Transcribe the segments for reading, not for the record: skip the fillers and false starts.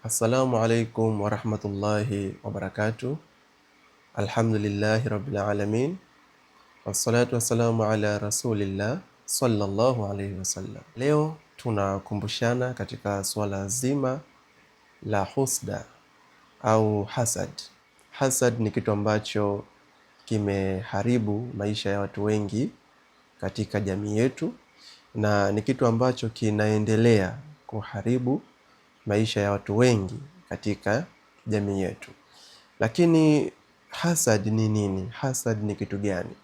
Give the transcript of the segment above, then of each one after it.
Assalamu alaikum warahmatullahi wabarakatuh. Alhamdulillahi rabbil alamin. Wassalatu wassalamu ala rasulillah sallallahu alaihi wasallam. Leo tunakumbushana katika swala zima la husda au hasad. Hasad ni kitu ambacho kimeharibu maisha ya watu wengi katika jamii yetu, na ni kitu ambacho kinaendelea kuharibu maisha ya watu wengi katika jamii yetu. Lakini hasad ni nini? Hasad ni kitu gani?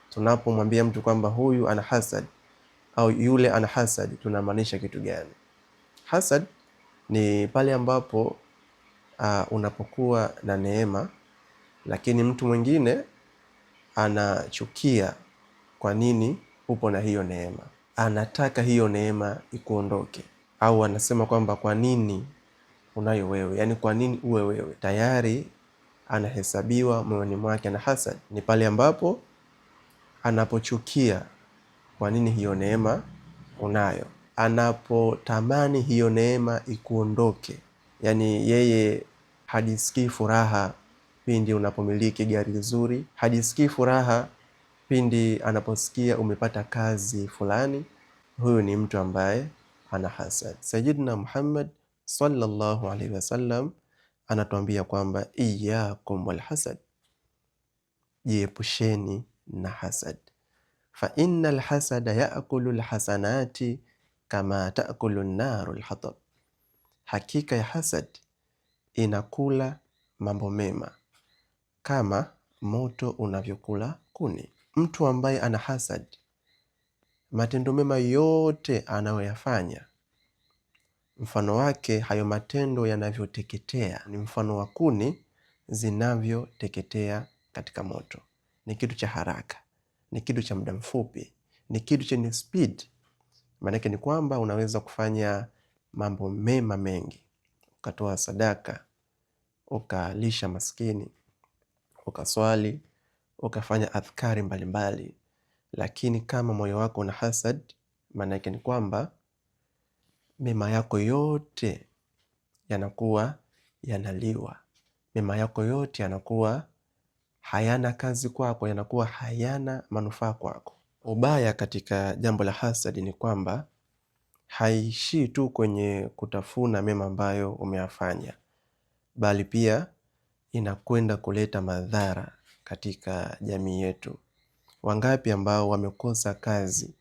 Tunapomwambia mtu kwamba huyu ana hasad au yule ana hasad, tunamaanisha kitu gani? Hasad ni pale ambapo unapokuwa na neema, lakini mtu mwingine anachukia kwa nini upo na hiyo neema. Anataka hiyo neema ikuondoke, au anasema kwamba kwa nini unayo wewe, yani kwa nini uwe wewe. Tayari anahesabiwa moyoni mwake na hasad. Ni pale ambapo anapochukia kwa nini hiyo neema unayo, anapotamani hiyo neema ikuondoke. Yani yeye hajisikii furaha pindi unapomiliki gari nzuri, hajisikii furaha pindi anaposikia umepata kazi fulani. Huyu ni mtu ambaye ana hasad. Sayyidina Muhammad sallallahu alaihi wasallam anatuambia kwamba iyyakum wal hasad, jiepusheni na hasad. Fa innal hasada yaakulu alhasanati kama taakulu an-naru al-hatab, hakika ya hasad inakula mambo mema kama moto unavyokula kuni. Mtu ambaye ana hasad, matendo mema yote anayoyafanya, mfano wake hayo matendo yanavyoteketea ni mfano wa kuni zinavyoteketea katika moto. Ni kitu cha haraka, ni kitu cha muda mfupi, ni kitu chenye speed. Maana ni kwamba unaweza kufanya mambo mema mengi, ukatoa sadaka, ukalisha maskini, ukaswali, ukafanya adhkari mbalimbali, lakini kama moyo wako una hasad, maana ni kwamba mema yako yote yanakuwa yanaliwa, mema yako yote yanakuwa hayana kazi kwako, yanakuwa hayana manufaa kwako. Ubaya katika jambo la hasad ni kwamba haishii tu kwenye kutafuna mema ambayo umeyafanya, bali pia inakwenda kuleta madhara katika jamii yetu. Wangapi ambao wamekosa kazi,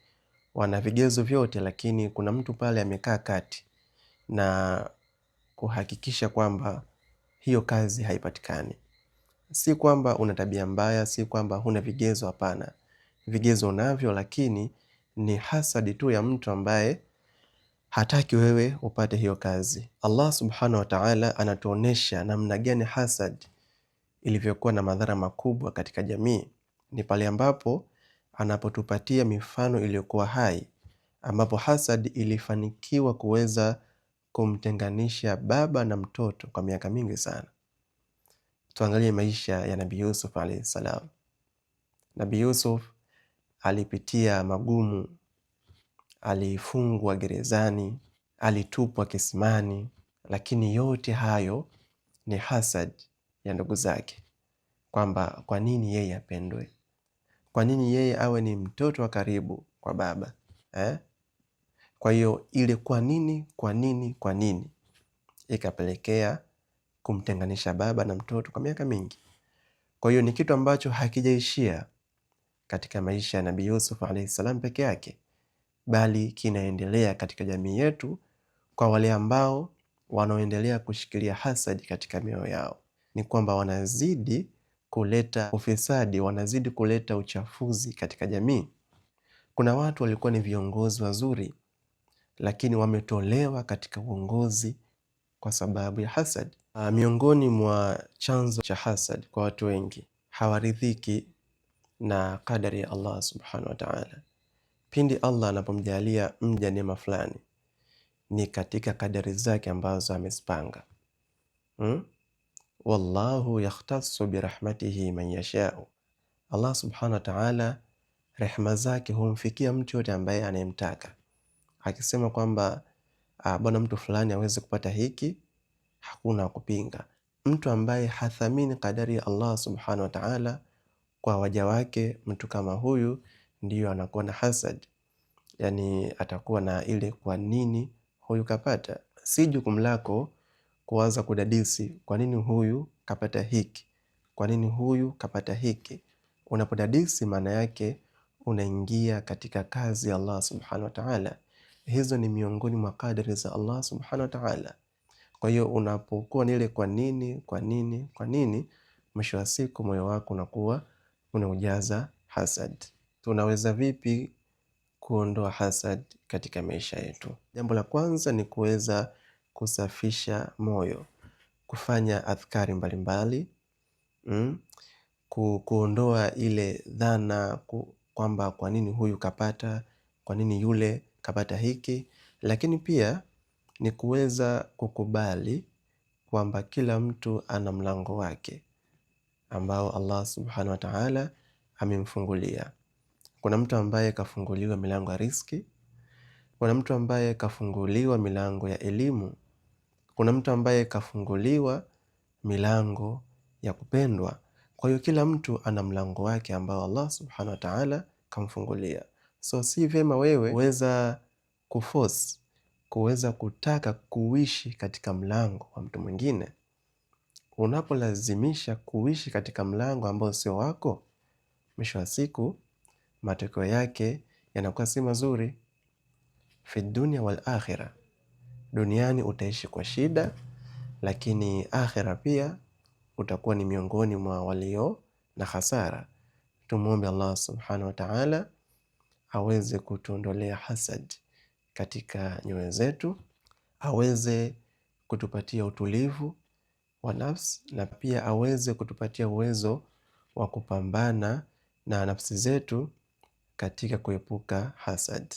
wana vigezo vyote, lakini kuna mtu pale amekaa kati na kuhakikisha kwamba hiyo kazi haipatikani. Si kwamba una tabia mbaya, si kwamba huna vigezo, hapana. Vigezo unavyo, lakini ni hasadi tu ya mtu ambaye hataki wewe upate hiyo kazi. Allah subhanahu wa ta'ala anatuonesha namna gani hasad ilivyokuwa na madhara makubwa katika jamii. Ni pale ambapo anapotupatia mifano iliyokuwa hai, ambapo hasad ilifanikiwa kuweza kumtenganisha baba na mtoto kwa miaka mingi sana. Tuangalie maisha ya Nabii Yusuf alayhi salam. Nabii Yusuf alipitia magumu, alifungwa gerezani, alitupwa kisimani, lakini yote hayo ni hasad ya ndugu zake, kwamba kwa nini yeye apendwe, kwa nini yeye awe ni mtoto wa karibu kwa baba Kwa hiyo ile kwa nini ikapelekea kumtenganisha baba na mtoto kwa miaka mingi. Kwa hiyo ni kitu ambacho hakijaishia katika maisha ya Nabii Yusuf alayhi salam peke yake, bali kinaendelea katika jamii yetu kwa wale ambao wanaoendelea kushikilia hasadi katika mioyo yao. Ni kwamba wanazidi kuleta ufisadi, wanazidi kuleta uchafuzi katika jamii. Kuna watu walikuwa ni viongozi wazuri, lakini wametolewa katika uongozi kwa sababu ya hasad. Miongoni mwa chanzo cha hasad kwa watu wengi, hawaridhiki na kadari ya Allah subhanahu wa ta'ala. Pindi Allah anapomjalia mja neema fulani, ni katika kadari zake ambazo amezipanga. Wallahu yakhtassu birahmatihi man yasha'u. Allah subhanahu wa ta'ala, rehema zake humfikia mtu yote ambaye anayemtaka. Akisema kwamba bwana mtu fulani aweze kupata hiki, hakuna kupinga. Mtu ambaye hathamini kadari ya Allah subhanahu wa ta'ala kwa waja wake, mtu kama huyu ndiyo anakuwa na hasad. Yani atakuwa na ile kwa nini huyu kapata. Si jukumu lako kuanza kudadisi kwa nini huyu kapata hiki, kwa nini huyu kapata hiki. Unapodadisi maana yake unaingia katika kazi ya Allah subhanahu wa ta'ala. Hizo ni miongoni mwa kadari za Allah subhanahu wa ta'ala. Kwa hiyo unapokuwa na ile kwa nini, mwisho wa siku moyo wako unakuwa unaujaza hasad. Tunaweza vipi kuondoa hasad katika maisha yetu? Jambo la kwanza ni kuweza kusafisha moyo, kufanya adhkari mbalimbali, kuondoa ile dhana kwamba kwa nini huyu kapata, kwa nini yule kapata hiki. Lakini pia ni kuweza kukubali kwamba kila mtu ana mlango wake ambao Allah subhanahu wa ta'ala amemfungulia. Kuna mtu ambaye kafunguliwa milango ya riziki, kuna mtu ambaye kafunguliwa milango ya elimu, kuna mtu ambaye kafunguliwa milango ya kupendwa. Kwa hiyo kila mtu ana mlango wake ambao Allah subhanahu wa ta'ala kamfungulia. So si vyema wewe kuweza kuforce, kuweza kutaka kuishi katika mlango wa mtu mwingine. Unapolazimisha kuishi katika mlango ambao sio wako, mwisho wa siku matokeo yake yanakuwa si mazuri. Fi dunya wal akhirah, duniani utaishi kwa shida, lakini akhira pia utakuwa ni miongoni mwa walio na hasara. Tumuombe Allah subhanahu wa ta'ala aweze kutuondolea hasad katika nyoyo zetu, aweze kutupatia utulivu wa nafsi, na pia aweze kutupatia uwezo wa kupambana na nafsi zetu katika kuepuka hasad.